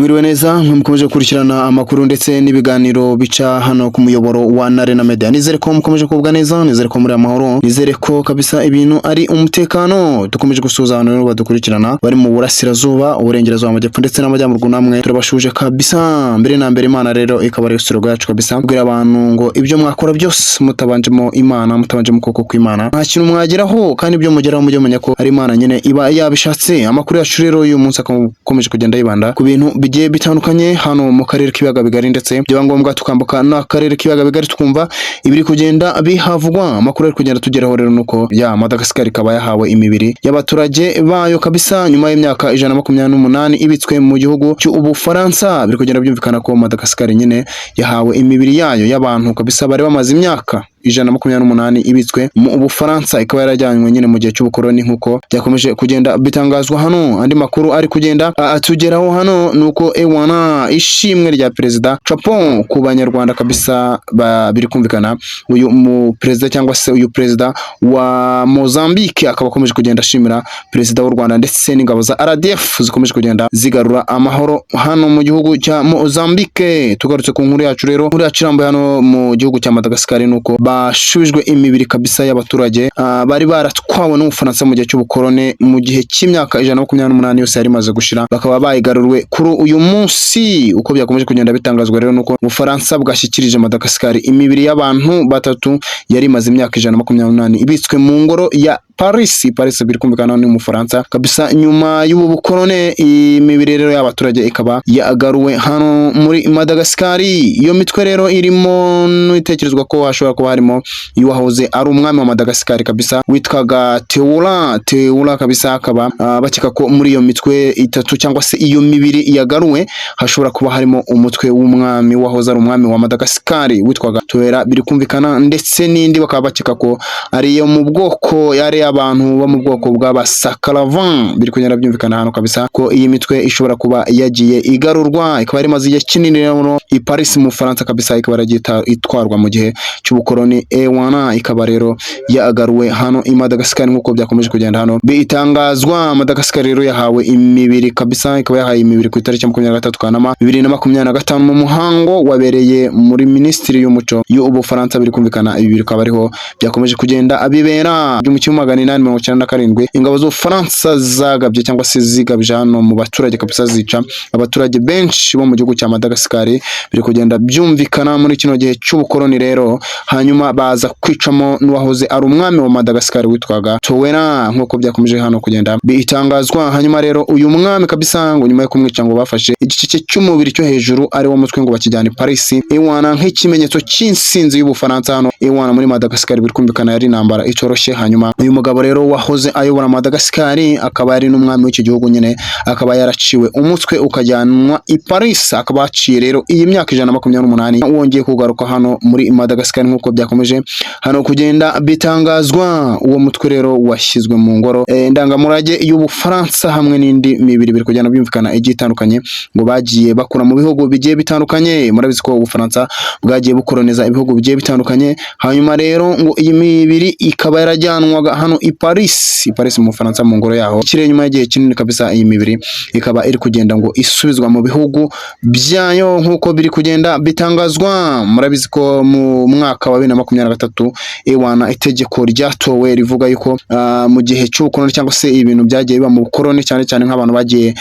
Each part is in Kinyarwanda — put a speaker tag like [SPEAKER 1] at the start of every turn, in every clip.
[SPEAKER 1] Mwiriwe neza mukomeje gukurikirana amakuru ndetse n'ibiganiro bica hano ku muyoboro wa Arena Media. Nizere ko mukomeje kubwa neza, nizere ko muri amahoro, nizere ko kabisa ibintu ari umutekano. Dukomeje gusuza abantu rero badukurikirana bari mu burasirazuba, uburengerazuba, amajyepfo ndetse n'amajyamurwa, namwe turabashuje kabisa. Mbere na mbere Imana rero ikaba ari isoro yacu kabisa, kubwira abantu ngo ibyo mwakora byose mutabanjemo Imana, mutabanje mu koko kw'Imana nta kintu mwageraho, kandi ibyo mugeraho mujye menya ko ari Imana nyine iba yabishatse. Amakuru yacu rero uyu munsi akomeje kugenda yibanda ku bintu bigiye bitandukanye hano mu karere k'ibiyaga bigari, ndetse byaba ngombwa tukambuka n'akarere k'ibiyaga bigari tukumva ibiri kugenda bihavugwa. Amakuru ari kugenda tugeraho rero nuko ya Madagascar ikaba yahawe imibiri y'abaturage bayo kabisa nyuma y'imyaka 128 ibitswe mu gihugu cy'Ubufaransa. Biri kugenda byumvikana ko Madagascar nyine yahawe imibiri yayo y'abantu kabisa bari bamaze imyaka 128 ibitswe mu Bufaransa, ikaba yarajyanywe nyine mu gihe cy'ubukoroni nk'uko byakomeje kugenda bitangazwa hano. Andi makuru ari kugenda atugeraho hano nuko ishimwe rya Perezida Chapon ku banyarwanda kabisa biri kumvikana. Uyu mu perezida cyangwa se uyu perezida wa Mozambique akaba akomeje kugenda ashimira perezida w'u Rwanda ndetse n'ingabo za RDF zikomeje kugenda zigarura amahoro hano mu gihugu cya Mozambique. Tugarutse ku nkuru yacu rero, nkuru yacu irambuye hano mu gihugu cya Madagascar nuko bashubijwe imibiri kabisa y'abaturage bari baratwawe n'Ubufaransa mu gihe cy'ubukorone mu gihe cy'imyaka 128 yose yari maze gushira, bakaba bayigarurwe kuri uyu munsi. Uko byakomeje kugenda bitangazwa rero nuko Ubufaransa bwashyikirije Madagascar imibiri y'abantu batatu yari maze imyaka 128 ibitswe mu ngoro ya Paris biri kumvikana ni mu Faransa kabisa. Nyuma y'ubu bukorone imibiri rero y'abaturage ikaba yagaruwe hano muri Madagascar. Iyo mitwe rero irimo n'itekerezwa ko hashobora kuba harimo yuwahoze ari umwami wa Madagascar kabisa witwaga Teula kabisa, akaba bakeka ko muri iyo mitwe itatu cyangwa se iyo mibiri yagaruwe hashobora kuba harimo umutwe w'umwami wahoze ari umwami wa Madagascar witwaga Teula. Biri kumvikana ndetse n'indi bakaba bakeka ko ari yo mu bwoko yari abantu bo mu bwoko bw'abasakaravan. Biri kugenda byumvikana hano kabisa ko iyi mitwe ishobora kuba yagiye igarurwa, ikaba ari maze igihe kinini rero i Paris mu Faransa kabisa, ikaba yaragita itwarwa mu gihe cy'ubukoroni ikaba rero yagaruwe hano i Madagascar nk'uko byakomeje kugenda hano bitangazwa. Madagascar rero yahawe imibiri kabisa, ikaba yahaye imibiri ku itariki 23 Kanama 2025 mu muhango wabereye muri Minisitiri y'Umuco y'Ubufaransa. Biri kumvikana ibi bikaba ariho byakomeje kugenda abibera mu 1897 ingabo z'Ubufaransa zagabye cyangwa se zigabije hano mu baturage kabisa, zica abaturage benshi bo mu gihugu cya Madagascar. Biri kugenda byumvikana muri kino gihe cy'ubukoroni rero, hanyuma baza kwicamo n'uwahoze ari umwami wa Madagascar witwaga Teula nk'uko byakomeje hano kugenda bitangazwa. Hanyuma rero uyu mwami kabisa ngo nyuma yo kumwica ngo bafashe igice cy'umubiri cyo hejuru ari wo mutwe ngo bakijyana i Paris nk'ikimenyetso cy'insinzi y'Ubufaransa hano muri Madagascar. Biri kumvikana yari intambara itoroshye. Hanyuma uyu mugabo rero wahoze ayobora Madagascar akaba ari n'umwami w'iki gihugu nyine, akaba yaraciwe umutwe ukajyanwa i Paris, akaba aciye rero iyi myaka 128 wongeye kugaruka hano muri Madagascar nk'uko byakomeje hano kugenda bitangazwa. Uwo mutwe rero washyizwe mu ngoro ndangamurage y'Ubufaransa hamwe n'indi mibiri. Biri kugenda byumvikana igiye itandukanye ngo bagiye bakura mu bihugu bigiye bitandukanye. Murabizi ko Ubufaransa bwagiye bukoloniza ibihugu bigiye bitandukanye, hanyuma rero ngo iyi mibiri ikaba yarajyanwaga hano i Paris mu Faransa mu ngoro yaho. Kire nyuma y'igihe kinini kabisa iyi mibiri ikaba iri kugenda ngo isubizwa mu bihugu byayo nk'uko biri kugenda bitangazwa. Murabizi ko mu mwaka wa 2023 itegeko ryatowe rivuga yuko mu gihe cy'ubukoroni cyangwa se ibintu byagiye biba mu bukoroni, cyane cyane nk'abantu bagiye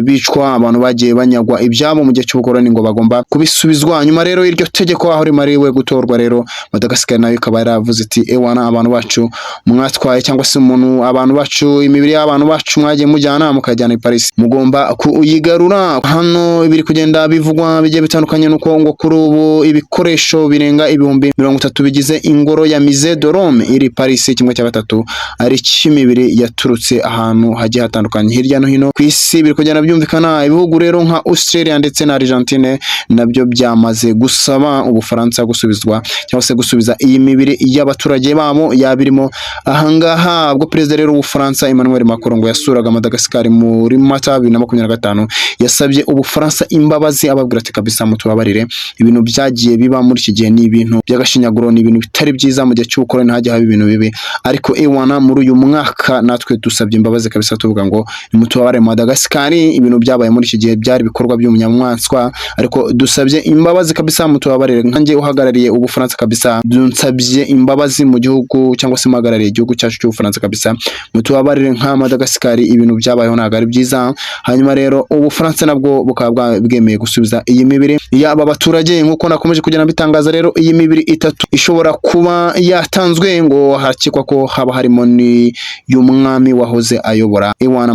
[SPEAKER 1] bicwa, abantu bagiye banyagwa ibyabo mu gihe cy'ubukoroni ngo bagomba kubisubizwa. Nyuma rero iryo tegeko aho rimariwe gutorwa rero, Madagascar nayo ikaba yaravuze iti abantu bacu mwatwaye cyangwa se abantu bacu imibiri y'abantu bacu mwagiye mujyana mukajyana i Paris, mugomba kuyigarura. Hano biri kugenda bivugwa bigiye bitandukanye nuko ngo kuri ubu ibikoresho birenga 30,000 bigize ingoro ya Musée de Rome iri Paris, kimwe cya gatatu ari cy'imibiri yaturutse ahantu hagiye hatandukanye hirya no hino ku isi. Biri kugenda byumvikana ibihugu rero nka Australia ndetse na Argentine nabyo byamaze gusaba Ubufaransa gusubizwa cyangwa se gusubiza iyi mibiri y'abaturage babo yabirimo ahangaha. Ubwo perezida rero w'Ubufaransa Emmanuel Macron ngo yasuraga Madagascar muri Mata 2025 yasabye Ubufaransa imbabazi, ababwira ati kabisa mutubabarire ibintu byagiye biba muri iki gihe ni ibintu by'agashinyaguro agasuzuguro, ni ibintu bitari byiza mu gihe cy'ubukoroni hajya haba ibintu bibi, ariko ewana muri uyu mwaka natwe dusabye imbabazi kabisa tuvuga ngo nimutubabare Madagascar, ibintu byabaye muri iki gihe byari ibikorwa by'umunyamwanswa, ariko dusabye imbabazi kabisa mutubabarire. Nkanjye uhagarariye Ubufaransa kabisa dunsabye imbabazi mu gihugu cyangwa se mpagarariye igihugu cyacu cy'Ubufaransa kabisa mutubabarire nka Madagascar, ibintu byabayeho ntabwo ari byiza. Hanyuma rero Ubufaransa nabwo bukaba bwemeye gusubiza iyi mibiri y'aba baturage nk'uko nakomeje kugenda bitangaza. Rero iyi mibiri itatu ishobora kuba yatanzwe, ngo hakekwa ko haba harimo ni y'umwami wahoze ayobora ewana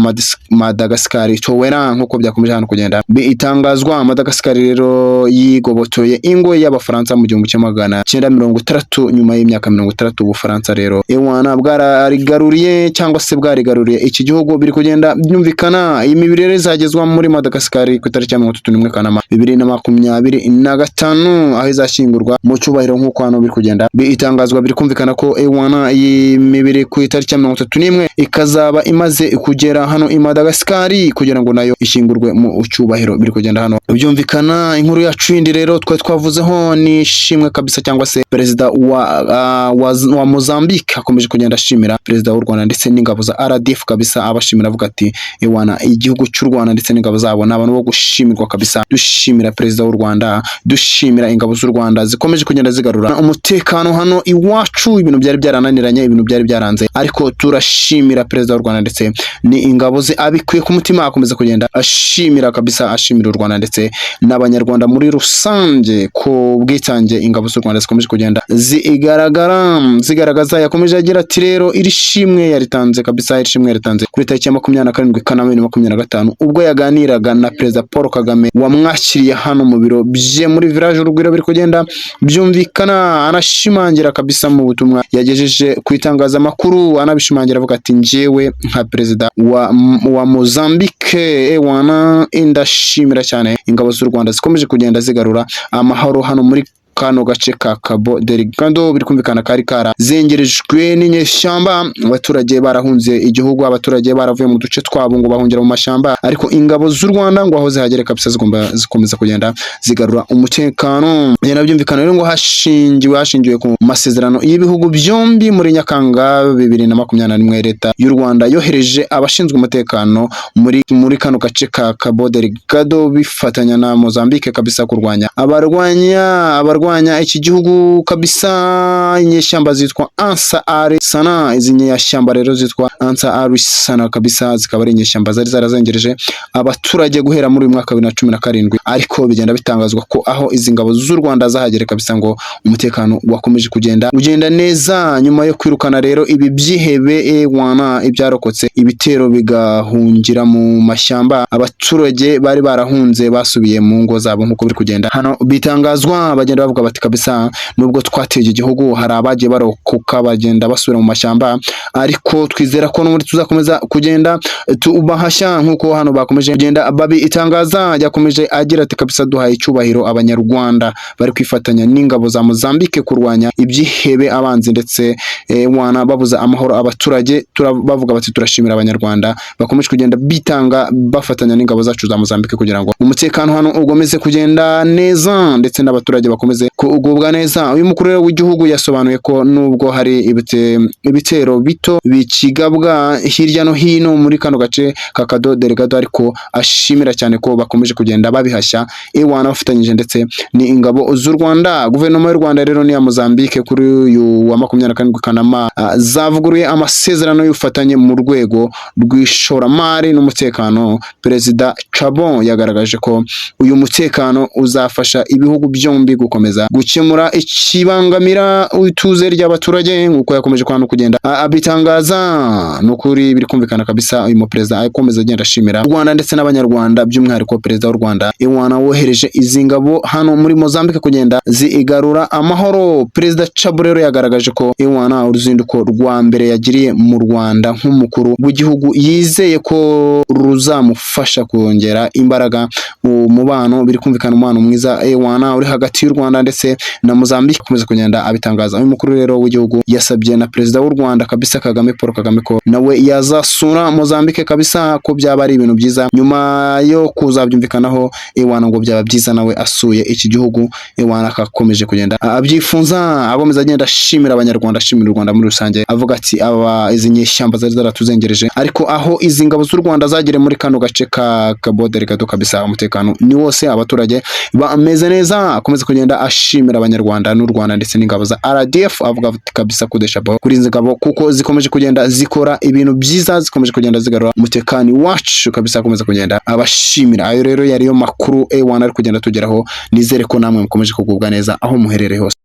[SPEAKER 1] Madagascar Towera, nk'uko byakomeje hano kugenda bitangazwa. Madagascar rero yigobotoye ingoyi y'Abafaransa mu 1960 nyuma y'imyaka 30 Ubufaransa rero ewana bwararigaruriye cyangwa se bwarigaruriye iki gihugu. Biri kugenda byumvikana iyi mibiri rero izagezwa muri Madagascar ku itariki ya 31 Kanama 2025 aho izashyingurwa mu cyubahiro nk'uko hano biri kugenda bitangazwa. Biri kumvikana ko ewana iyi mibiri ku itariki ya 31 ikazaba imaze kugera hano i Madagascar kugira ngo nayo ishyingurwe mu cyubahiro. Biri kugenda hano byumvikana. Inkuru yacu yindi rero twavuzeho ni shimwe kabisa cyangwa se perezida wa Mozambique akomeje kugenda ashimira perezida w'u Rwanda ndetse n'ingabo za RDF kabisa, abashimira avuga ati ewana igihugu cy'u Rwanda ndetse n'ingabo zabo n'abantu bo gushimirwa kabisa. Dushimira perezida w'u Rwanda, dushimira ingabo z'u Rwanda zikomeje kugenda zigarura umutekano hano iwacu. Ibintu byari byarananiranye, ibintu byari byaranze, ariko turashimira perezida w'u Rwanda ndetse ni ingabo ze abikuye ku mutima, akomeza kugenda ashimira kabisa, ashimira u Rwanda ndetse n'abanyarwanda muri rusange ku bwitange ingabo z'u Rwanda zikomeje kugenda zigaragaza. Yakomeje agira ati rero iri shimwe yaritanze kabisa, iri shimwe yaritanze kuri tariki ya 27 Kanama 2025 ubwo yaganiraga na perezida Paul Kagame wamwakiriye hano mu biro bye muri village Urugwiro. Biri kugenda byumvikana, anashimangira kabisa mu butumwa yagejeje ku itangazamakuru, anabishimangira avuga ati njyewe nka perezida wa Mozambique ewana indashimira cyane ingabo z'u Rwanda zikomeje kugenda zigarura amahoro hano muri kano gace ka Cabo Delgado. Biri kumvikana kari zengerejwe n'inyeshyamba, abaturage barahunze igihugu, abaturage baravuye mu duce twabo ngo bahungira mu mashyamba, ariko ingabo z'u Rwanda ngo aho zihagere kabisa zikomeza kugenda zigarura umutekano. Byumvikana rero ngo hashingiwe ku masezerano y'ibihugu byombi muri Nyakanga 2021 leta y'u Rwanda yohereje abashinzwe umutekano muri kano gace ka Cabo Delgado bifatanya na Mozambique kabisa kurwanya abarwanya iki gihugu kabisa. Inyeshyamba zitwa Ansar Sana, izi nyeshyamba rero zitwa Ansar Sana kabisa zikaba ari inyeshyamba zari zarazengereje abaturage guhera muri uyu mwaka 2017, ariko bigenda bitangazwa ko aho izi ngabo z'u Rwanda zahagere kabisa ngo umutekano wakomeje ugenda neza, nyuma yo kwirukana rero ibi byihebe ewana ibyarokotse ibitero bigahungira mu mashyamba. Abaturage bari barahunze basubiye mu ngo zabo nk'uko biri kugenda hano bitangazwa. Bagenda bavuga bati kabisa nubwo twateye igihugu hari abagiye barokoka bagenda basubira mu mashyamba, ariko twizera ko n'ubundi tuzakomeza kugenda tubahashya nk'uko hano bakomeje kugenda babitangaza. Yakomeje agira ati kabisa duhaye icyubahiro abanyarwanda bari kwifatanya n'ingabo za Mozambique kurwanya ibyihebe abanzi ndetse wana babuza amahoro abaturage. Bavuga bati turashimira abanyarwanda bakomeje kugenda bitanga bafatanya n'ingabo zacu za Mozambique kugira ngo umutekano hano ugomeze kugenda neza ndetse n'abaturage bakomeze kugubwa neza. Uyu mukuru w'igihugu yasobanuye ko nubwo hari ibitero bito bikigabwa hirya no hino muri kano gace ka Cabo Delgado, ariko ashimira cyane ko bakomeje kugenda babihashya ewana bafatanyije ndetse ni ingabo z'u Rwanda. Guverinoma y'u Rwanda rero n'iya Mozambique kuri uyu wa 27 Kanama zavuguruye amasezerano y'ubufatanye mu rwego rw'ishoramari n'umutekano. Perezida Chabo yagaragaje ko uyu mutekano uzafasha ibihugu byombi gukomeza gukemura ikibangamira ituze ry'abaturage nk'uko yakomeje kugenda abitangaza. Nukuri biri kumvikana kabisa uyu muperezida akomeza agenda ashimira u Rwanda ndetse n'abanyarwanda, by'umwihariko perezida w'u Rwanda ewana wohereje izi ngabo hano muri Mozambique kugenda zigarura amahoro. Perezida Chabo rero yagaragaje ko ewana uruzinduko rwa mbere yagiriye mu Rwanda nk'umukuru w'igihugu yizeye ko ruzamufasha kongera imbaraga umubano. Biri kumvikana umubano mwiza ewana uri hagati y'u Rwanda ndetse ndetse na Mozambique akomeza kugenda abitangaza. Uyu mukuru rero w'igihugu yasabye na perezida w'u Rwanda kabisa Paul Kagame ko nawe yazasura Mozambique kabisa, ko byaba ari ibintu byiza nyuma yo kuzabyumvikanaho ewana, ngo byaba byiza nawe asuye iki gihugu ewana, akakomeje kugenda abyifuza, abomeza agenda ashimira abanyarwanda, ashimira u Rwanda muri rusange, avuga ati izi nyeshyamba zari zaratuzengereje, ariko aho izi ngabo z'u Rwanda zagere muri kano gace ka Cabo Delgado kabisa, umutekano ni wose, abaturage bameze neza. Akomeza kugenda ashimira abanyarwanda n'u Rwanda ndetse n'ingabo za RDF, avuga kabisa kudesha kuri izi ngabo kuko zikomeje kugenda zikora ibintu byiza, zikomeje kugenda zigarura umutekano wacu kabisa, akomeza kugenda abashimira. Ayo rero yariyo makuru ewana ari kugenda tugeraho, nizere ko namwe mukomeje kugubwa neza aho muherereye hose.